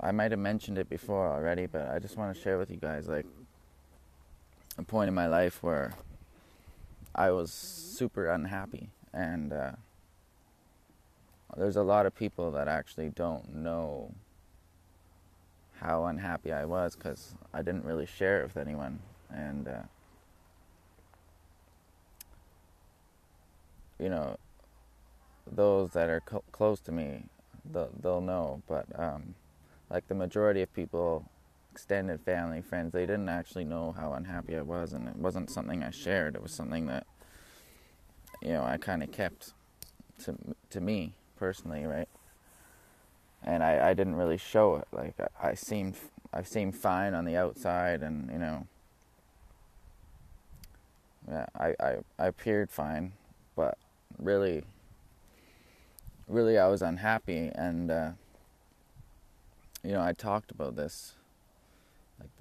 I might have mentioned it before already, but I just want to share with you guys like a point in my life where I was super unhappy, and there's a lot of people that actually don't know how unhappy I was because I didn't really share it with anyone, and you know, those that are close to me, they'll know, but like the majority of people, extended family, friends, they didn't actually know how unhappy I was, and it wasn't something I shared. It was something that I kind of kept to me personally, right? And I didn't really show it. Like I seemed fine on the outside, and yeah, I appeared fine, but really, really, I was unhappy, and I talked about this,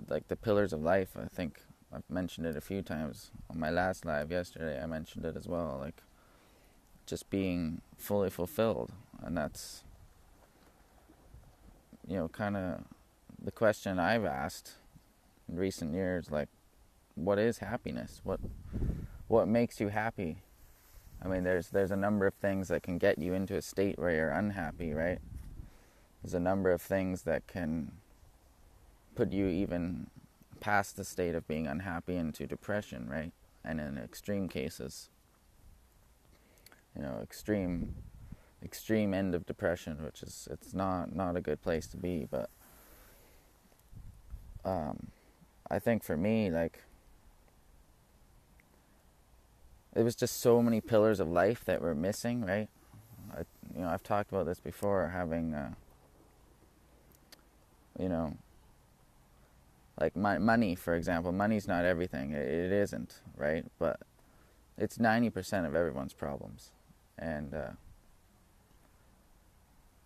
like the pillars of life. I think I've mentioned it a few times on my last live yesterday. I mentioned it as well, like just being fully fulfilled, and that's kind of the question I've asked in recent years. Like, what is happiness? What makes you happy? I mean, there's a number of things that can get you into a state where you're unhappy, right? There's a number of things that can put you even past the state of being unhappy into depression, right? And in extreme cases, extreme end of depression, which is it's not a good place to be. But I think for me, like, it was just so many pillars of life that were missing, right? I've talked about this before, having you know like my money, for example. Money's not everything. It isn't, right? But it's 90% of everyone's problems. And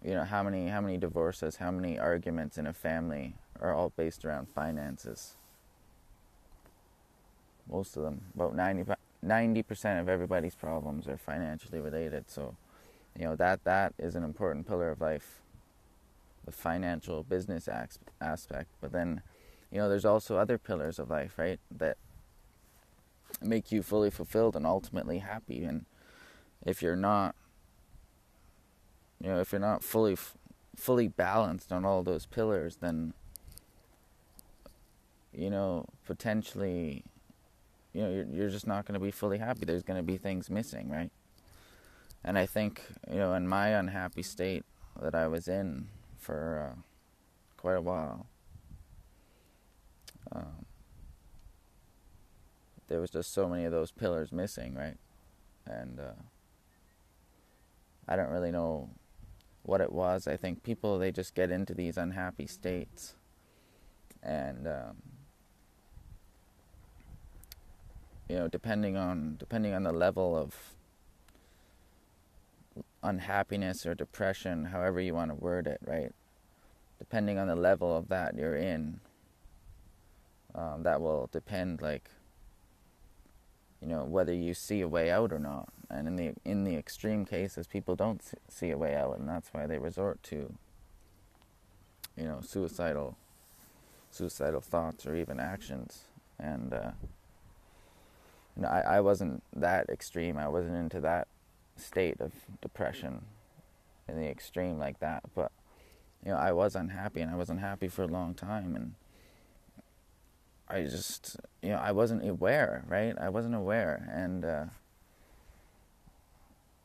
how many divorces, how many arguments in a family are all based around finances? Most of them, about 90% of everybody's problems are financially related. So that is an important pillar of life, the financial business aspect. But then there's also other pillars of life, right, that make you fully fulfilled and ultimately happy. And if you're not fully balanced on all those pillars, then potentially you're just not going to be fully happy. There's going to be things missing, right? And I think in my unhappy state that I was in for quite a while, there was just so many of those pillars missing, right? And I don't really know what it was. I think people, they just get into these unhappy states, and depending on the level of unhappiness or depression, however you want to word it, right? Depending on the level of that you're in, that will depend, like, whether you see a way out or not. And in the extreme cases, people don't see a way out, and that's why they resort to suicidal thoughts or even actions. And I wasn't that extreme. I wasn't into that state of depression in the extreme like that, but I was unhappy, and I was unhappy for a long time. And I just I wasn't aware, right? I wasn't aware. And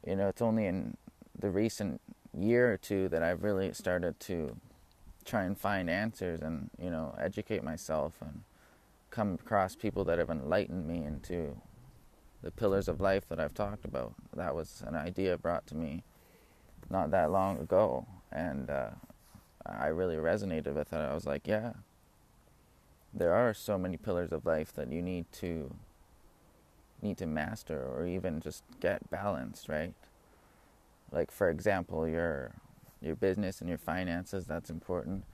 it's only in the recent year or two that I've really started to try and find answers, and educate myself, and come across people that have enlightened me into the pillars of life that I've talked about. That was an idea brought to me not that long ago, and I really resonated with it. I was like, yeah, there are so many pillars of life that you need to master, or even just get balanced, right? Like, for example, your business and your finances, that's important.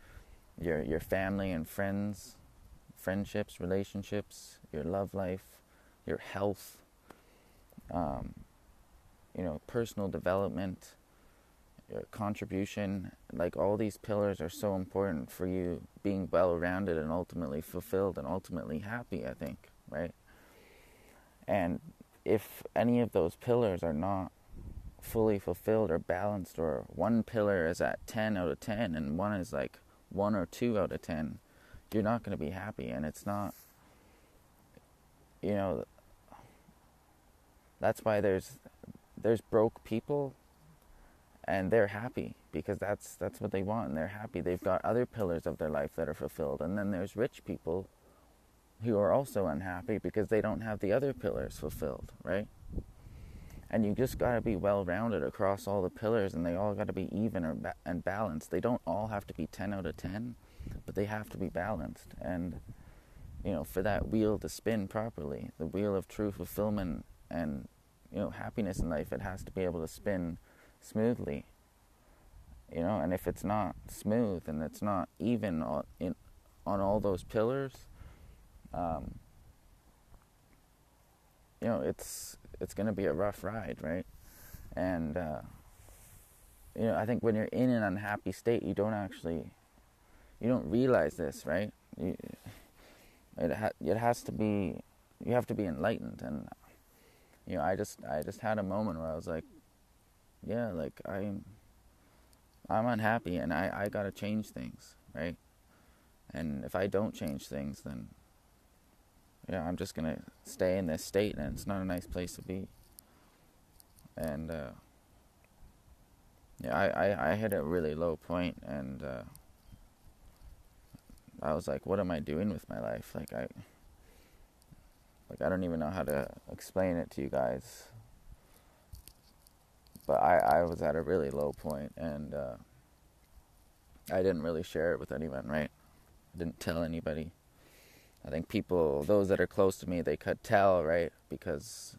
Your family and friendships, relationships, your love life, your health, personal development, your contribution, like all these pillars are so important for you being well-rounded and ultimately fulfilled and ultimately happy, I think, right? And if any of those pillars are not fully fulfilled or balanced, or one pillar is at 10 out of 10 and one is like 1 or 2 out of 10, you're not going to be happy. And it's not, you know, that's why there's broke people and they're happy because that's what they want and they're happy. They've got other pillars of their life that are fulfilled. And then there's rich people who are also unhappy because they don't have the other pillars fulfilled, right? And you just got to be well-rounded across all the pillars, and they all got to be even and balanced. They don't all have to be 10 out of 10, but they have to be balanced. And, you know, for that wheel to spin properly, the wheel of true fulfillment and, you know, happiness in life, it has to be able to spin smoothly. You know, and if it's not smooth and it's not even on all those pillars, you know, it's going to be a rough ride, right? And, you know, I think when you're in an unhappy state, you don't realize this, right? It has to be, you have to be enlightened. And, you know, I just had a moment where I was like, yeah, like I'm unhappy and I got to change things, right? And if I don't change things, then, yeah, I'm just going to stay in this state, and it's not a nice place to be. And, yeah, I hit a really low point, and I was like, what am I doing with my life? Like, I don't even know how to explain it to you guys. But I was at a really low point, and I didn't really share it with anyone, right? I didn't tell anybody. I think people, those that are close to me, they could tell, right? Because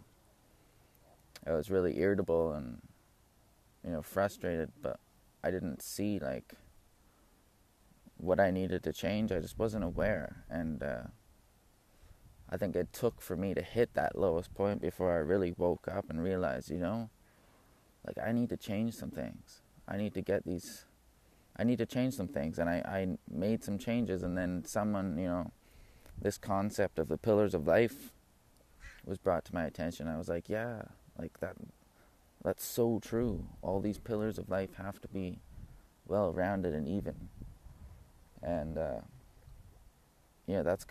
I was really irritable and, you know, frustrated, but I didn't see, like, what I needed to change. I just wasn't aware. And I think it took for me to hit that lowest point before I really woke up and realized, you know, like, I need to change some things. I need to change some things. And I made some changes, and then someone, you know, this concept of the pillars of life was brought to my attention. I was like, yeah, like that's so true. All these pillars of life have to be well-rounded and even. And yeah, that's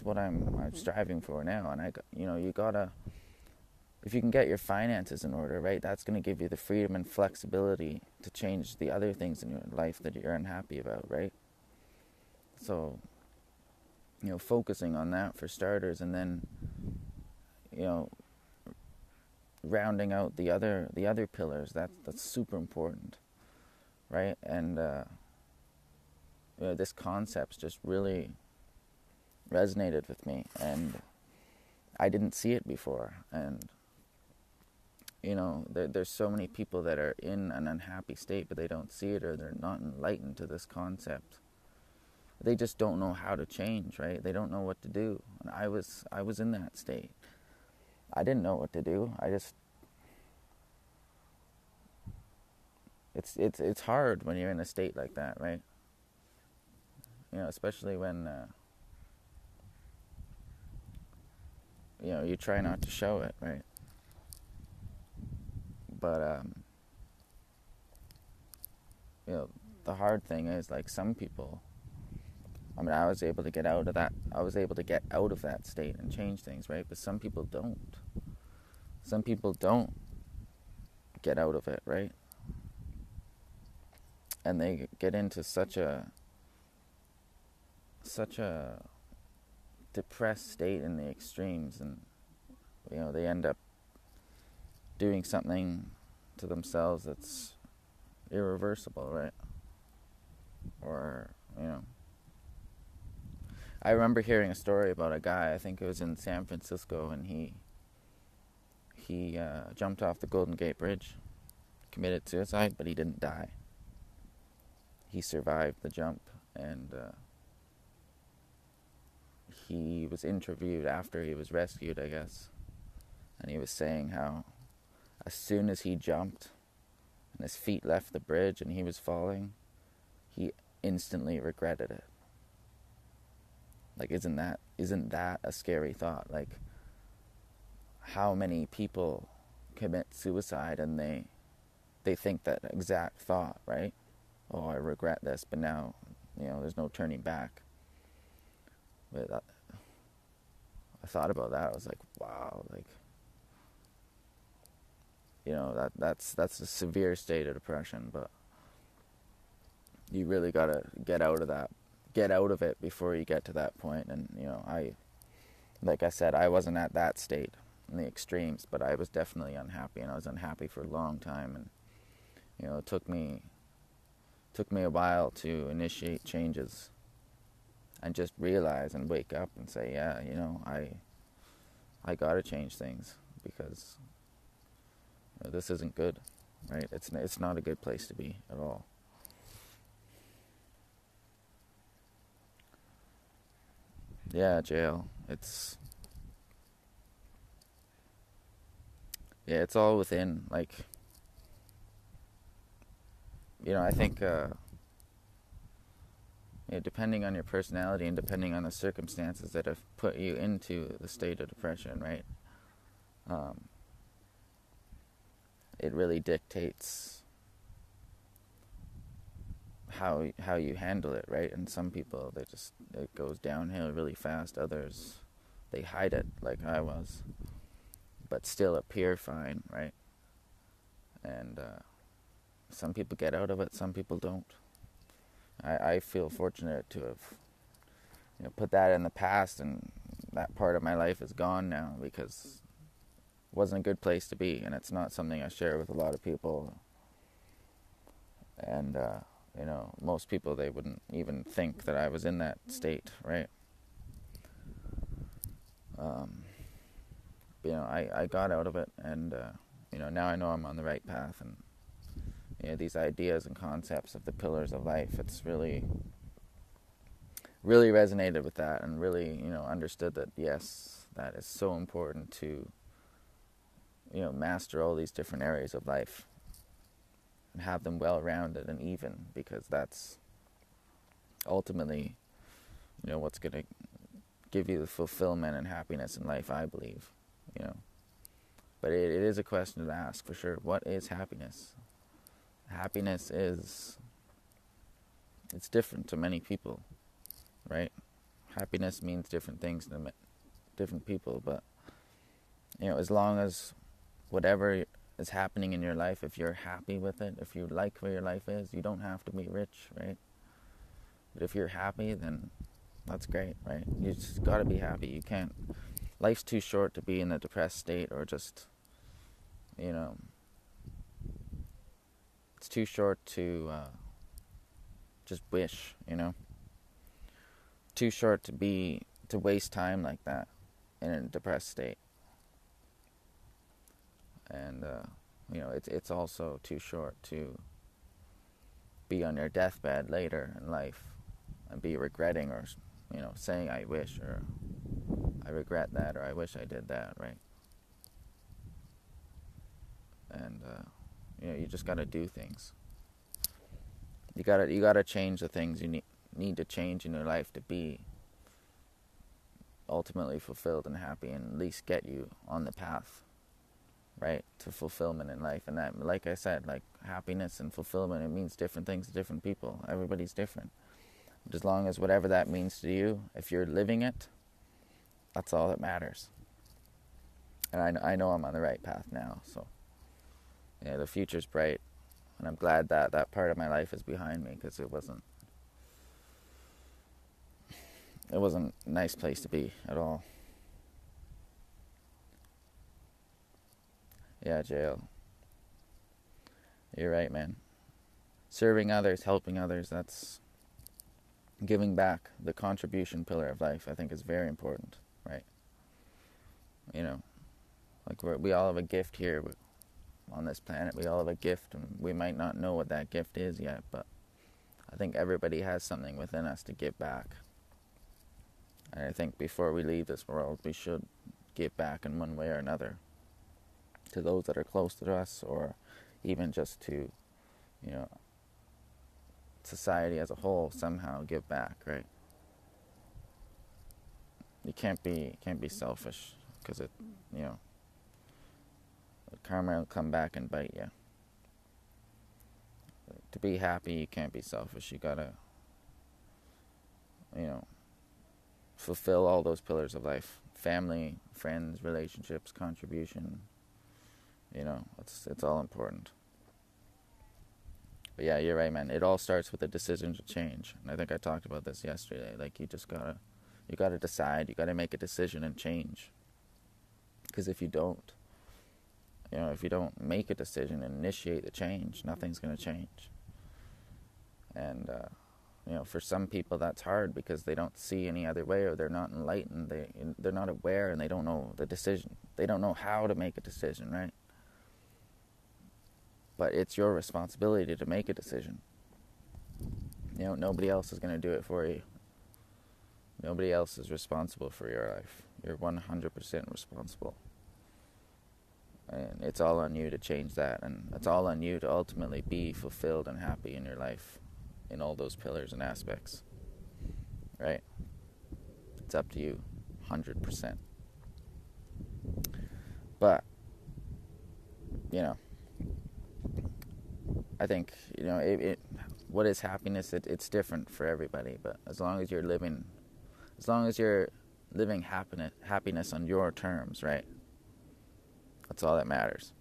what I'm striving for now. And you gotta, if you can get your finances in order, right, that's going to give you the freedom and flexibility to change the other things in your life that you're unhappy about, right? So, you know, focusing on that for starters, and then, you know, rounding out the other pillars, that's super important, right? And you know, this concept's just really resonated with me, and I didn't see it before. And, you know, there's so many people that are in an unhappy state, but they don't see it, or they're not enlightened to this concept. They just don't know how to change, right? They don't know what to do. And I was in that state. I didn't know what to do. It's hard when you're in a state like that, right? You know, especially when you know, you try not to show it, right? But you know, the hard thing is, like, some people, I mean, I was able to get out of that state and change things, right? But some people don't. Some people don't get out of it, right? And they get into such a depressed state in the extremes, and, you know, they end up doing something to themselves that's irreversible, right? Or, you know, I remember hearing a story about a guy, I think it was in San Francisco, and he jumped off the Golden Gate Bridge, committed suicide, but he didn't die. He survived the jump, and he was interviewed after he was rescued, I guess, and he was saying how as soon as he jumped and his feet left the bridge and he was falling, he instantly regretted it. Like, isn't that a scary thought? Like, how many people commit suicide and they think that exact thought, right? Oh, I regret this, but now, there's no turning back. But I thought about that. I was like, wow, like, that's a severe state of depression, but you really gotta get out of it before you get to that point. And like I said, I wasn't at that state in the extremes, but I was definitely unhappy, and I was unhappy for a long time. And it took me a while to initiate changes and just realize and wake up and say, yeah, I gotta change things, because this isn't good, right? It's not a good place to be at all. Yeah, jail. It's all within. Like, I think, depending on your personality and depending on the circumstances that have put you into the state of depression, right? It really dictates how you handle it, right? And some people, it goes downhill really fast. Others, they hide it, like I was, but still appear fine, right? And some people get out of it, some people don't. I feel fortunate to have put that in the past, and that part of my life is gone now, because it wasn't a good place to be, and it's not something I share with a lot of people. And most people, they wouldn't even think that I was in that state, right? I got out of it, and now I know I'm on the right path. And these ideas and concepts of the pillars of life, it's really resonated with that, and really understood that, yes, that is so important to master all these different areas of life and have them well-rounded and even, because that's ultimately what's going to give you the fulfillment and happiness in life, I believe. But it is a question to ask, for sure. What is happiness? Happiness it's different to many people, right? Happiness means different things to different people, but as long as whatever is happening in your life, if you're happy with it, if you like where your life is, you don't have to be rich, right? But if you're happy, then that's great, right? You just gotta be happy. You can't, life's too short to be in a depressed state, or just, it's too short to just wish, too short to waste time like that in a depressed state. And it's also too short to be on your deathbed later in life and be regretting, or saying I wish, or I regret that, or I wish I did that, right? And you just gotta do things. You gotta change the things you need to change in your life to be ultimately fulfilled and happy, and at least get you on the path, right, to fulfillment in life. And that, like I said, like, happiness and fulfillment, it means different things to different people. Everybody's different. But as long as whatever that means to you, if you're living it, that's all that matters. And I know I'm on the right path now, so the future's bright, and I'm glad that that part of my life is behind me, because it wasn't a nice place to be at all. Yeah, jail. You're right, man. Serving others, helping others, that's giving back. The contribution pillar of life, I think, is very important, right? Like, we all have a gift here on this planet. We all have a gift, and we might not know what that gift is yet, but I think everybody has something within us to give back. And I think before we leave this world, we should give back in one way or another to those that are close to us, or even just to you know, society as a whole somehow give back, right? You can't be selfish, because it, you know, karma will come back and bite you. To be happy, you can't be selfish. You gotta, you know, fulfill all those pillars of life: family, friends, relationships, contribution. You know, it's all important. But yeah, you're right, man. It all starts with a decision to change. And I think I talked about this yesterday. Like, you gotta decide. You gotta make a decision and change. Because if you don't, if you don't make a decision and initiate the change, nothing's gonna change. And for some people that's hard because they don't see any other way, or they're not enlightened. They're not aware, and they don't know the decision. They don't know how to make a decision, right? But it's your responsibility to make a decision. Nobody else is going to do it for you. Nobody else is responsible for your life. You're 100% responsible. And it's all on you to change that. And it's all on you to ultimately be fulfilled and happy in your life, in all those pillars and aspects. Right? It's up to you, 100%. But, I think, what is happiness? It's different for everybody. But as long as you're living happiness on your terms, right? That's all that matters.